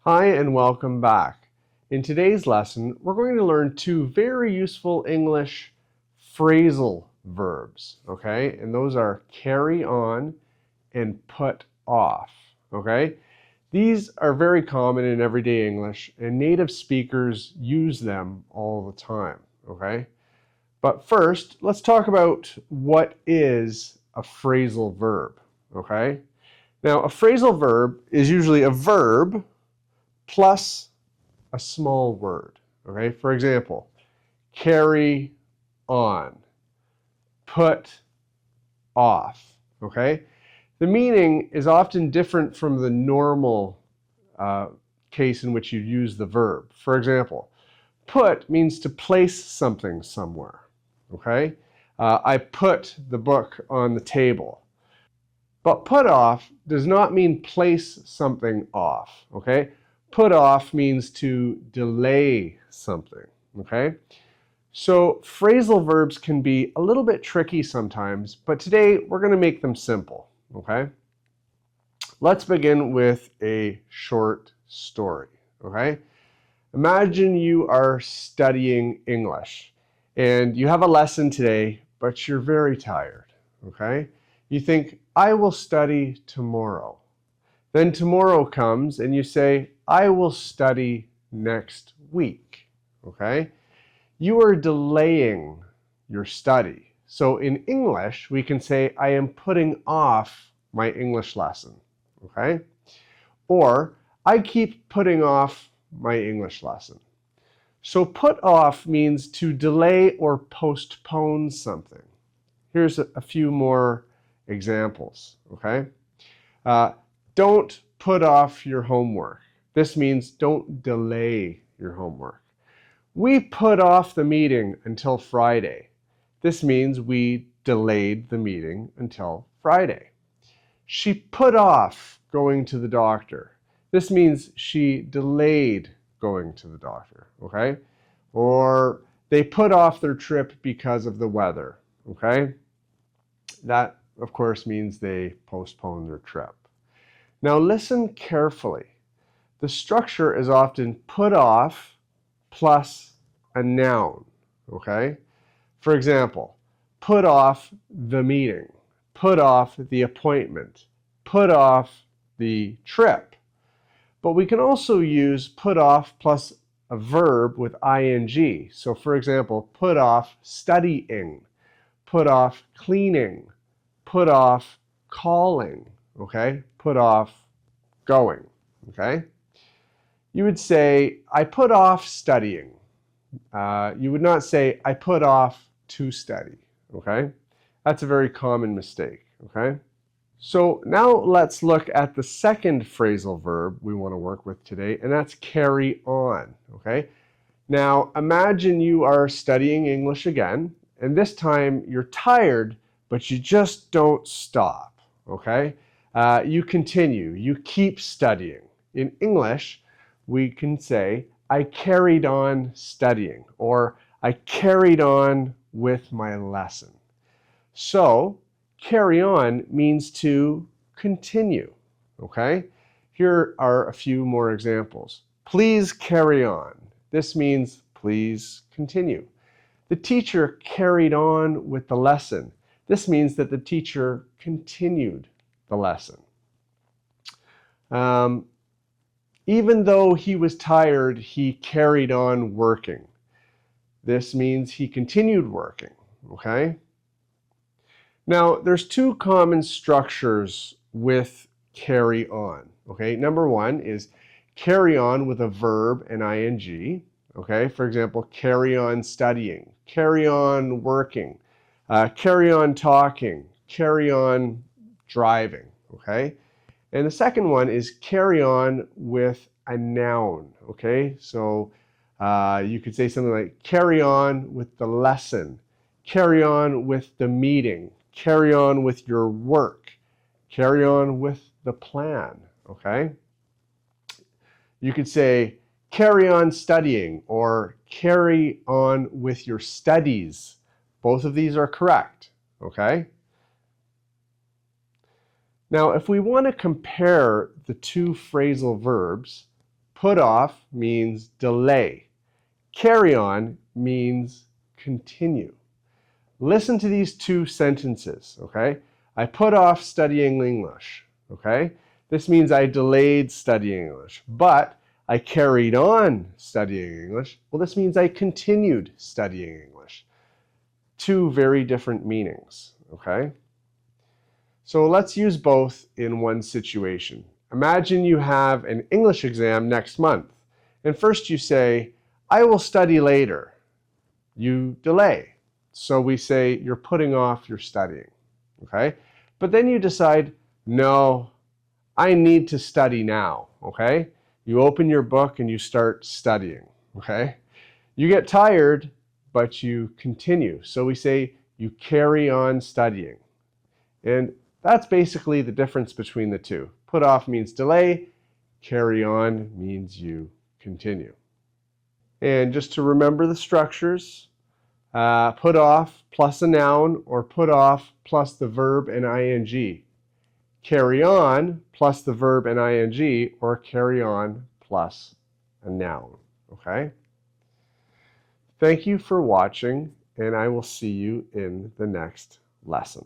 Hi and welcome back. In today's lesson, we're going to learn two very useful English phrasal verbs, okay? And those are carry on and put off, okay? These are very common in everyday English and native speakers use them all the time, okay? But first, let's talk about what is a phrasal verb, okay? Now, a phrasal verb is usually a verb plus a small word, okay? For example, carry on, put off, okay? The meaning is often different from the normal case in which you use the verb. For example, put means to place something somewhere, okay? I put the book on the table. But put off does not mean place something off, okay? Put off means to delay something, okay? So phrasal verbs can be a little bit tricky sometimes, but today we're going to make them simple, okay? Let's begin with a short story, okay? Imagine you are studying English and you have a lesson today, but you're very tired, okay? You think, I will study tomorrow. Then tomorrow comes and you say, I will study next week, okay? You are delaying your study. So in English, we can say, I am putting off my English lesson, okay? Or, I keep putting off my English lesson. So put off means to delay or postpone something. Here's a few more examples, okay? Don't put off your homework. This means don't delay your homework. We put off the meeting until Friday. This means we delayed the meeting until Friday. She put off going to the doctor. This means she delayed going to the doctor, okay? Or they put off their trip because of the weather, okay? That, of course, means they postponed their trip. Now listen carefully. The structure is often put off plus a noun, okay? For example, put off the meeting, put off the appointment, put off the trip. But we can also use put off plus a verb with ing. So for example, put off studying, put off cleaning, put off calling, okay? Put off going, okay? You would say, I put off studying. You would not say, I put off to study, okay? That's a very common mistake, okay? So now let's look at the second phrasal verb we want to work with today, and that's carry on, okay? Now imagine you are studying English again, and this time you're tired, but you just don't stop, okay? You continue, you keep studying. In English, we can say, I carried on studying, or I carried on with my lesson. So, carry on means to continue, okay? Here are a few more examples. Please carry on. This means please continue. The teacher carried on with the lesson. This means that the teacher continued the lesson. Even though he was tired, he carried on working. This means he continued working, okay? Now, there's two common structures with carry on, okay? Number one is carry on with a verb and ing, okay? For example, carry on studying, carry on working, carry on talking, carry on driving, okay? And the second one is carry on with a noun, okay? So you could say something like carry on with the lesson, carry on with the meeting, carry on with your work, carry on with the plan, okay? You could say carry on studying or carry on with your studies. Both of these are correct, okay? Now, if we want to compare the two phrasal verbs, Put off means delay. Carry on means continue. Listen to these two sentences, okay? I put off studying English, okay? This means I delayed studying English, but I carried on studying English. Well, this means I continued studying English. Two very different meanings, okay? So let's use both in one situation. Imagine you have an English exam next month, and first you say, I will study later. You delay. So we say you're putting off your studying, okay? But then you decide, no, I need to study now, okay? You open your book and you start studying, okay? You get tired, but you continue. So we say you carry on studying. And that's basically the difference between the two. Put off means delay, carry on means you continue. And just to remember the structures, put off plus a noun or put off plus the verb and ing. Carry on plus the verb and ing or carry on plus a noun. Okay? Thank you for watching, and I will see you in the next lesson.